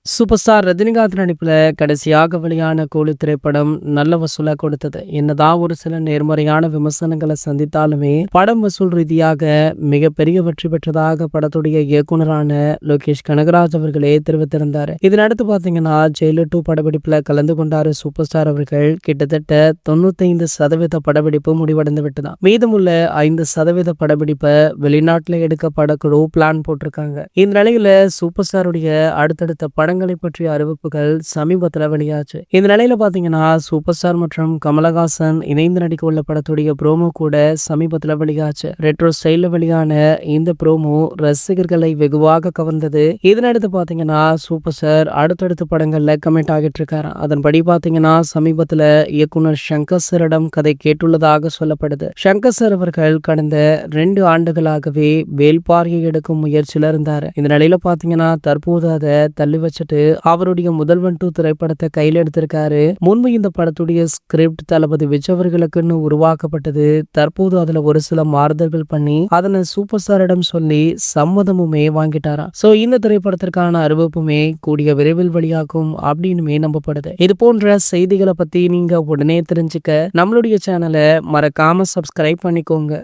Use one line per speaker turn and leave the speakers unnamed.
Super star Rajinikanth நடிப்புல கடைசியாக வெளியான கூலி திரைப்படம் நல்ல வசூலை கொடுத்தது. என்னதான் ஒரு சில நேர்மறையான விமர்சனங்களை சந்தித்தாலுமே படம் வசூல் ரீதியாக மிகப்பெரிய வெற்றி பெற்றதாக படத்துடைய இயக்குனரான லோகேஷ் கனகராஜ் அவர்களே தெரிவித்திருந்தாரு. இதனடுத்து பாத்தீங்கன்னா ஜெயிலர் 2 படப்பிடிப்புல கலந்து கொண்டாரு சூப்பர் ஸ்டார் அவர்கள். கிட்டத்தட்ட 95% படப்பிடிப்பு முடிவடைந்து விட்டதான். மீதமுள்ள 5% படப்பிடிப்பை வெளிநாட்டுல எடுக்க படக்குழு பிளான் போட்டிருக்காங்க. இந்த நிலையில சூப்பர் ஸ்டாருடைய அடுத்தடுத்த படங்களை பற்றிய அறிவிப்புகள் சமீபத்தில் வெளியாச்சு. இந்த நிலையில பாத்தீங்கன்னா சூப்பர் ஸ்டார் மற்றும் கமலஹாசன் இணைந்து நடிக்க உள்ள படத்துடைய ப்ரோமோ கூட சமீபத்தில் வெளியாச்சு. ரெட்ரோ ஸ்டைல்ல வெளியான இந்த ப்ரோமோ ரசிகர்களை வெகுவாக கவர்ந்தது. இதனடுத்து பாத்தீங்கன்னா சூப்பர் ஸ்டார் அடுத்தடுத்த படங்கள்ல கமெண்ட் ஆகிட்டு இருக்காரு. அதன்படி பாத்தீங்கன்னா சமீபத்துல இயக்குனர் சங்கர் சாரிடம் கதை கேட்டுள்ளதாக சொல்லப்படுது. சங்கர் சார் அவர்கள் கடந்த 2 ஆண்டுகளாகவே வேல்பாரியை எடுக்கும் முயற்சியில இருந்தாரு. இந்த நிலையில பாத்தீங்கன்னா தற்போது அதை தள்ளி வச்சுட்டு அவருடைய முதல்வன் 2 திரைப்படத்தை கையில் எடுத்திருக்காரு. முன்பு இந்த படத்துடைய ஸ்கிரிப்ட் தளபதி விஜய் அவர்களுக்குன்னு உருவாக்கப்பட்டது. தற்போது அதுல ஒரு சில மாறுதல்கள் பண்ணி அதனை சூப்பர் ஸ்டாரிடம் சொல்லி சம்மதமுமே வாங்கிட்டாராம். சோ இந்த திரைப்படத்திற்கான அறிவிப்புமே கூடிய விரைவில் வெளியாகும் அப்படின்னுமே நம்பப்படுது. இது போன்ற செய்திகளை பத்தி நீங்க உடனே தெரிஞ்சுக்க நம்மளுடைய சேனலை மறக்காம சப்ஸ்கிரைப் பண்ணிக்கோங்க.